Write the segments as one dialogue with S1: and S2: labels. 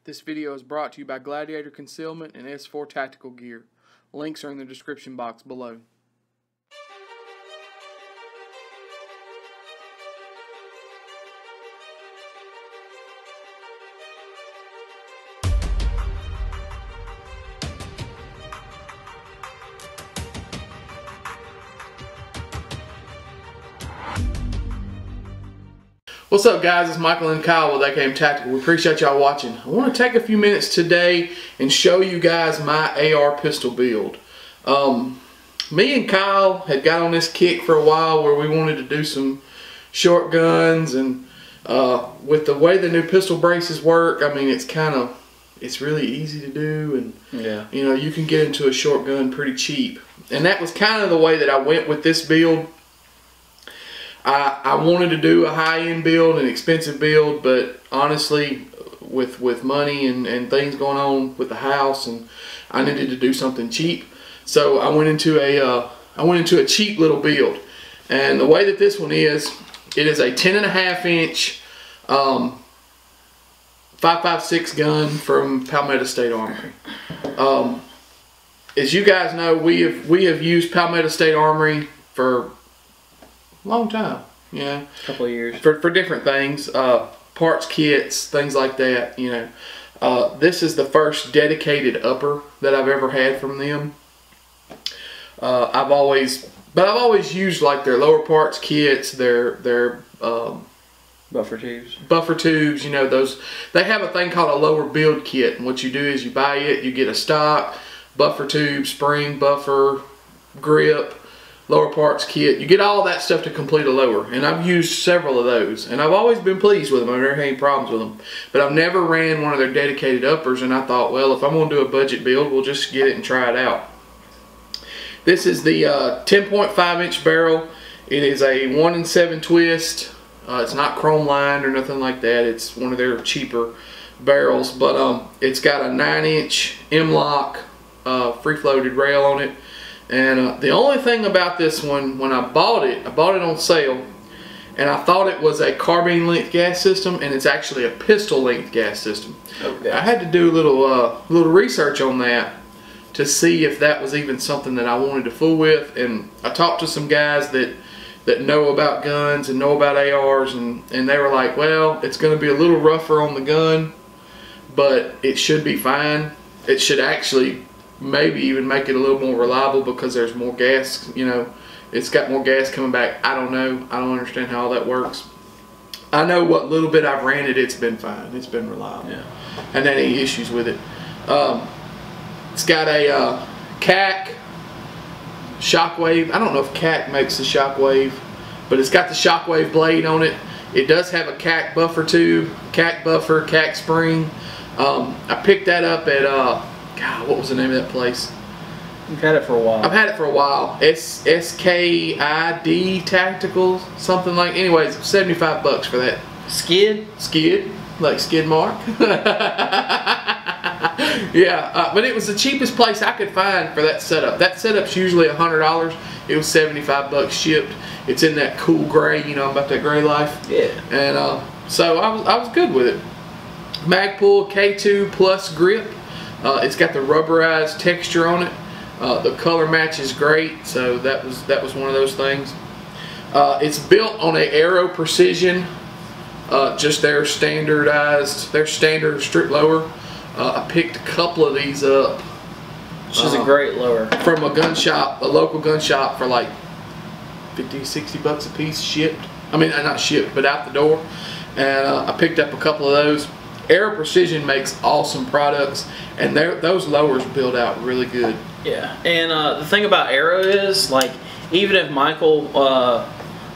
S1: This video is brought to you by Gladiator Concealment and S4 Tactical Gear. Links are in the description box below. What's up, guys? It's Michael and Kyle with AKM Tactical. We appreciate y'all watching. I want to take a few minutes today and show you guys my AR pistol build. Me and Kyle had got on this kick for a while where we wanted to do some short guns, and with the way the new pistol braces work, I mean, it's really easy to do, and you know, you can get into a short gun pretty cheap. And that was kind of the way that I went with this build. I wanted to do a high-end build, an expensive build, but honestly, with money and things going on with the house, and I needed to do something cheap, so I went into a cheap little build. And the way that this one is, it is a 10.5 inch 5.56 gun from Palmetto State Armory. As you guys know, we have used Palmetto State Armory for long time, yeah,
S2: a couple of years
S1: for different things, parts kits, things like that. You know, this is the first dedicated upper that I've ever had from them. I've always used like their lower parts kits, their
S2: buffer tubes.
S1: Buffer tubes, you know, those. They have a thing called a lower build kit, and what you do is you buy it, you get a stock buffer tube, spring, buffer, grip, lower parts kit. You get all that stuff to complete a lower, and I've used several of those, and I've always been pleased with them. I've never had any problems with them, but I've never ran one of their dedicated uppers, and I thought, well, if I'm going to do a budget build, we'll just get it and try it out. This is the 10.5 inch barrel. It is a 1-in-7 twist. It's not chrome lined or nothing like that. It's one of their cheaper barrels, but it's got a 9-inch M-lock free floated rail on it. And the only thing about this one, when I bought it on sale, and I thought it was a carbine length gas system, and it's actually a pistol length gas system. Okay. I had to do a little research on that to see if that was even something that I wanted to fool with. And I talked to some guys that know about guns and know about ARs, and they were like, well, it's going to be a little rougher on the gun, but it should be fine. It should actually maybe even make it a little more reliable because there's more gas, you know, it's got more gas coming back. I don't know. I don't understand how all that works. I know what little bit I've ran it, it's been fine. It's been reliable. Yeah. And had any issues with it. It's got a CAC Shockwave. I don't know if CAC makes the Shockwave, but it's got the Shockwave blade on it. It does have a CAC buffer tube, CAC buffer, CAC spring. I picked that up at God, what was the name of that place?
S2: You've had it for a while.
S1: I've had it for a while. It's SKID Tactical, something like. Anyways, $75 for that. Skid, like skid mark. Yeah, but it was the cheapest place I could find for that setup. That setup's usually $100. It was $75 shipped. It's in that cool gray, you know about that gray life. Yeah. And so I was good with it. Magpul K2 Plus grip. It's got the rubberized texture on it. The color match is great, so that was one of those things. It's built on a Aero Precision, just their standard strip lower. I picked a couple of these up.
S2: Which is a great lower. From
S1: a gun shop, a local gun shop, for like $50-$60 a piece shipped. I mean, not shipped, but out the door. And I picked up a couple of those. Aero Precision makes awesome products, and those lowers build out really good.
S2: Yeah, and the thing about Aero is, like, even if Michael,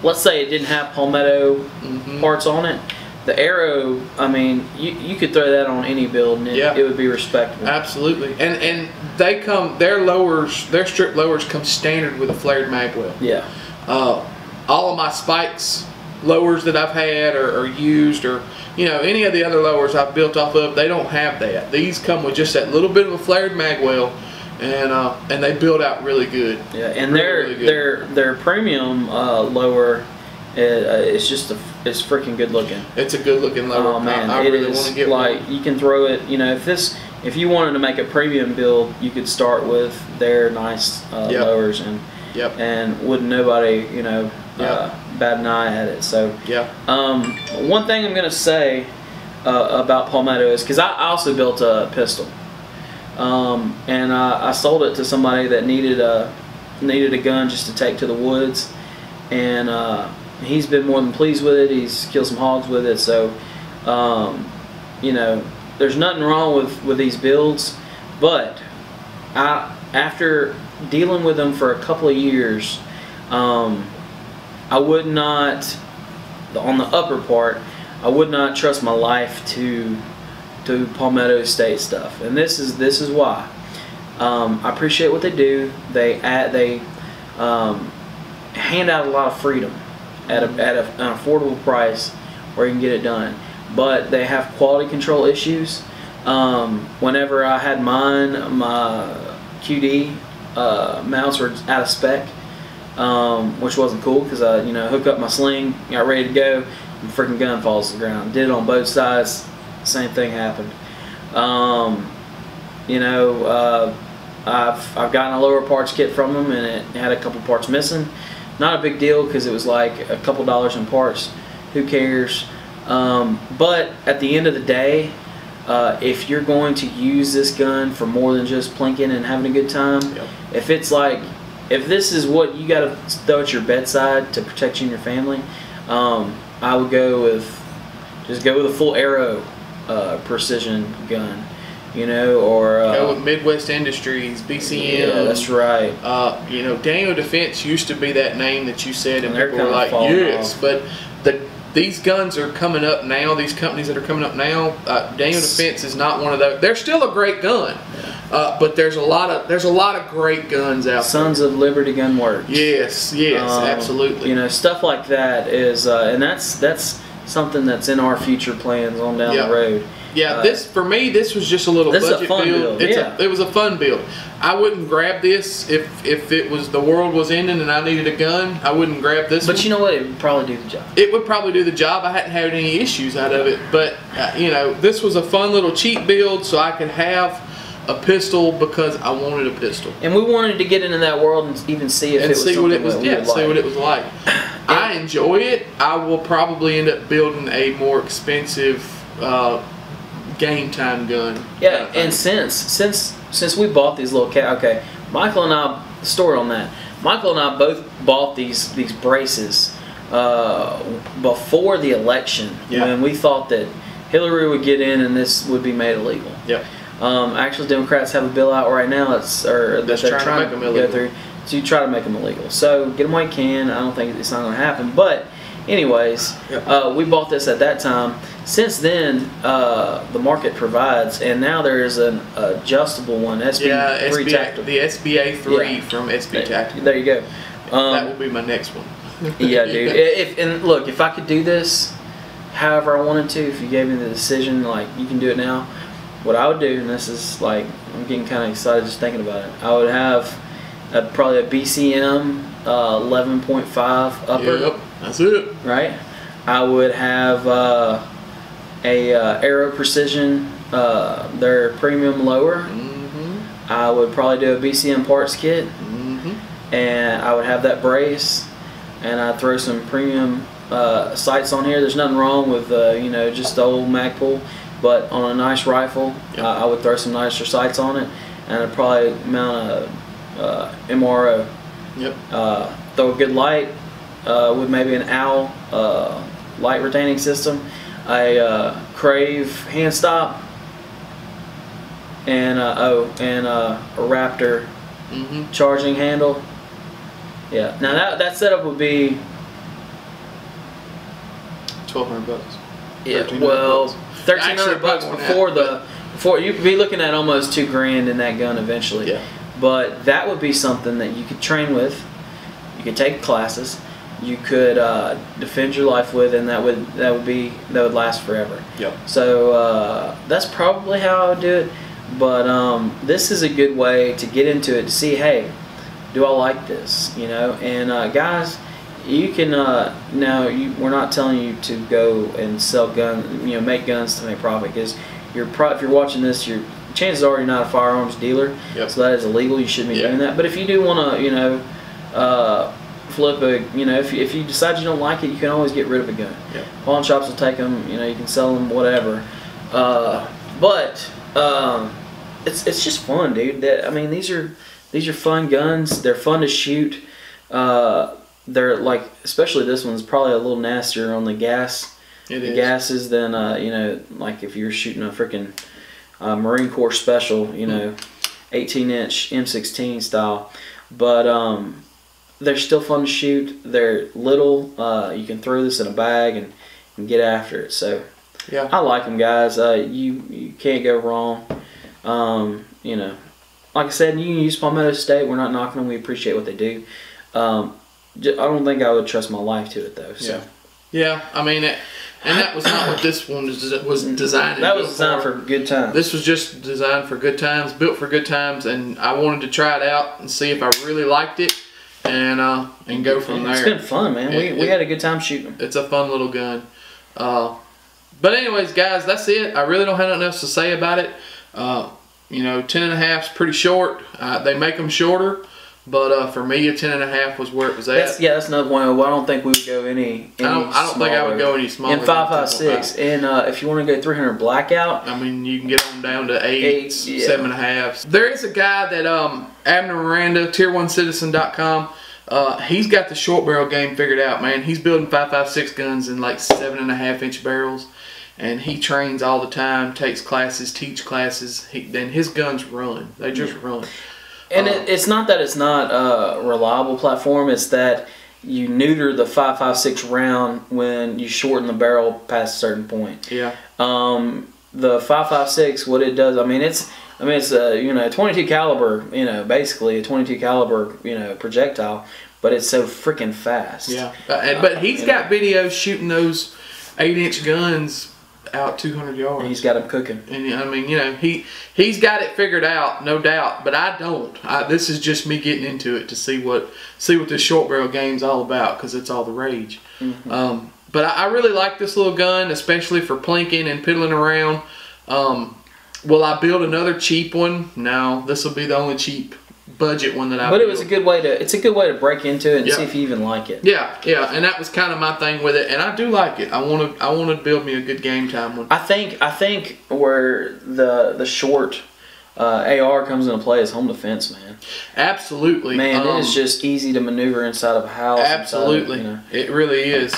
S2: let's say it didn't have Palmetto parts on it, the Aero, I mean, you could throw that on any build and it would be respectable.
S1: Absolutely, and their strip lowers come standard with a flared mag well.
S2: Yeah.
S1: All of my Spikes lowers that I've had or used, or you know, any of the other lowers I've built off of, they don't have that. These come with just that little bit of a flared mag well, and they build out really good.
S2: Yeah, and their premium lower it's just it's freaking good looking.
S1: It's a good looking lower.
S2: Oh man,
S1: I really want to get
S2: like
S1: one.
S2: you can throw it. You know, if you wanted to make a premium build, you could start with their nice lowers and wouldn't nobody bat an eye at it. So one thing I'm gonna say about Palmetto is because I also built a pistol, and I sold it to somebody that needed a gun just to take to the woods, and he's been more than pleased with it. He's killed some hogs with it. So you know, there's nothing wrong with these builds, but after dealing with them for a couple of years, I would not, on the upper part, I would not trust my life to Palmetto State stuff, and this is why. I appreciate what they do. They hand out a lot of freedom at an affordable price where you can get it done, but they have quality control issues. Whenever I had mine, my QD mounts were out of spec, which wasn't cool because I hook up my sling, got ready to go, and freaking gun falls to the ground. Did it on both sides, same thing happened. I've gotten a lower parts kit from them, and it had a couple parts missing. Not a big deal because it was like a couple dollars in parts. Who cares? But at the end of the day, if you're going to use this gun for more than just plinking and having a good time, if this is what you got to throw at your bedside to protect you and your family, I would go with a full arrow precision gun, or
S1: go with Midwest Industries, BCM.
S2: Yeah, that's right.
S1: Daniel Defense used to be that name that you said, and people were like, yes,
S2: off.
S1: But these guns are coming up now. These companies that are coming up now, Daniel Defense is not one of those. They're still a great gun, but there's a lot of great guns out there.
S2: Sons of Liberty Gun Works.
S1: Yes, absolutely.
S2: Stuff like that is, and that's something that's in our future plans on down the road.
S1: Yeah, for me, this was just a little budget build. It was a fun build. I wouldn't grab this if it was the world was ending and I needed a gun. I wouldn't grab this.
S2: But you know what? It would probably do the job.
S1: It would probably do the job. I hadn't had any issues out of it. But this was a fun little cheap build, so I could have a pistol because I wanted a pistol.
S2: And we wanted to get into that world and even see if
S1: see what it was like. I enjoy it. I will probably end up building a more expensive game time gun.
S2: Yeah, and since we bought these little Michael and I, story on that. Michael and I both bought these braces before the election when we thought that Hillary would get in and this would be made illegal.
S1: Yep.
S2: Actually, Democrats have a bill out right now that's trying to go through to try to make them illegal. So get them while you can. I don't think it's not going to happen, but anyways, we bought this at that time. Since then, the market provides, and now there is an adjustable one, SB3 Tactical.
S1: The SBA3 from SB Tactical.
S2: There you go.
S1: That will be my next one.
S2: Yeah, dude. If I could do this however I wanted to, if you gave me the decision, like you can do it now, what I would do, and this is like, I'm getting kind of excited just thinking about it, I would have probably a BCM 11.5 upper.
S1: Yep, that's it.
S2: Right? I would have a Aero Precision, their premium lower. Mm-hmm. I would probably do a BCM parts kit. Mm-hmm. And I would have that brace, and I'd throw some premium sights on here. There's nothing wrong with just the old Magpul, but on a nice rifle, I would throw some nicer sights on it, and I'd probably mount a MRO. Yep. Throw a good light with maybe an OWL light retaining system, a Crave hand stop, and a Raptor charging handle. Yeah. Now that setup would be
S1: $1,200.
S2: Yeah. Well, $1,300 before you could be looking at almost $2,000 in that gun eventually.
S1: Yeah.
S2: But that would be something that you could train with. You could take classes. You could defend your life with, and that would last forever. Yep. So that's probably how I would do it. But this is a good way to get into it, to see, hey, do I like this? And guys, You can now. We're not telling you to go and sell guns. You know, make guns to make profit, because if you're watching this, chances are you're not a firearms dealer.
S1: Yep.
S2: So that is illegal. You shouldn't be doing that. But if you do want to, you know, flip a, you know, if you decide you don't like it, you can always get rid of a gun.
S1: Yep.
S2: Pawn shops will take them. You know, you can sell them, whatever. But it's just fun, dude. I mean, these are fun guns. They're fun to shoot. They're like, especially this one's probably a little nastier on the gases than you know, like if you're shooting a freaking Marine Corps special, you know, 18-inch M16 style. But they're still fun to shoot. They're little. You can throw this in a bag and get after it. So
S1: yeah,
S2: I like them, guys. You can't go wrong. You know, like I said, you can use Palmetto State. We're not knocking them. We appreciate what they do. I don't think I would trust my life to it, though. So.
S1: Yeah. I mean, and that was not what this one was designed.
S2: That was designed for good times.
S1: This was just designed for good times, built for good times, and I wanted to try it out and see if I really liked it, and go from there.
S2: It's been fun, man. We had a good time shooting them.
S1: It's a fun little gun. But anyways, guys, that's it. I really don't have nothing else to say about it. You know, 10.5 is pretty short. They make them shorter. But for me, a 10.5 was where it was at.
S2: That's another one. I don't think we would go any
S1: I don't think I would go any smaller.
S2: In 5.56, and if you want to go 300 blackout,
S1: I mean, you can get them down to 8, 7.5. There is a guy that Abner Miranda, tier1citizen.com. He's got the short barrel game figured out, man. He's building 5.56 guns in like 7.5-inch barrels, and he trains all the time, takes classes, teach classes. Then his guns run. They just run.
S2: And it's not that it's not a reliable platform. It's that you neuter the 5.56 round when you shorten the barrel past a certain point.
S1: Yeah.
S2: The 5.56, what it does, it's a, you know, 22 caliber, you know, basically a 22 caliber, you know, projectile, but it's so freaking fast.
S1: Yeah. But he's got videos shooting those 8-inch guns out 200 yards.
S2: He's got them cooking.
S1: And I mean, you know, he's got it figured out, no doubt. But I don't. This is just me getting into it to see what this short barrel game's all about, because it's all the rage.
S2: Mm-hmm.
S1: But I really like this little gun, especially for plinking and piddling around. Will I build another cheap one? No, this will be the only cheap budget one that I.
S2: But it was a good way to. It's a good way to break into it and see if you even like it.
S1: Yeah, and that was kind of my thing with it, and I do like it. I want to build me a good game time one.
S2: I think where the short AR comes into play is home defense, man.
S1: Absolutely,
S2: man. It is just easy to maneuver inside of a house.
S1: Absolutely,
S2: you know.
S1: It really is.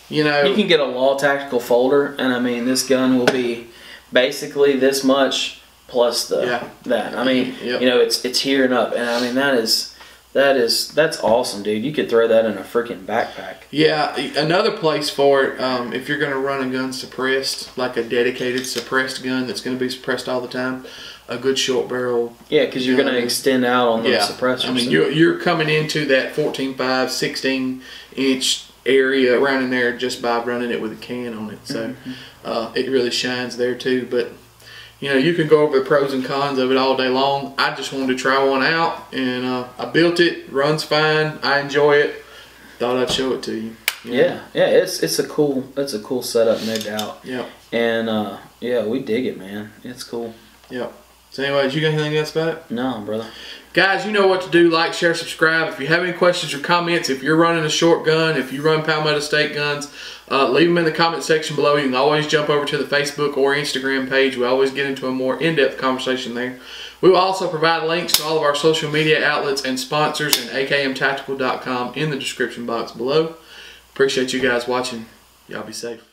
S1: You know,
S2: you can get a law tactical folder, and I mean, this gun will be basically this much. Plus that. I mean, you know, it's here and up, and I mean that's awesome, dude. You could throw that in a freaking backpack.
S1: Yeah, another place for it, if you're going to run a gun suppressed, like a dedicated suppressed gun that's going to be suppressed all the time, a good short barrel.
S2: Yeah, because you're going to extend out on the suppressor.
S1: I mean, you're coming into that 14.5, 16-inch area around in there just by running it with a can on it. So it really shines there too. But you know, you can go over the pros and cons of it all day long. I just wanted to try one out, and I built it. Runs fine. I enjoy it. Thought I'd show it to you.
S2: Yeah. It's a cool setup, no doubt.
S1: Yeah.
S2: And yeah, we dig it, man. It's cool.
S1: Yep. So anyways, you got anything else about it?
S2: No, brother.
S1: Guys, you know what to do. Like, share, subscribe. If you have any questions or comments, if you're running a short gun, if you run Palmetto State guns, leave them in the comment section below. You can always jump over to the Facebook or Instagram page. We always get into a more in-depth conversation there. We will also provide links to all of our social media outlets and sponsors and akmtactical.com in the description box below. Appreciate you guys watching. Y'all be safe.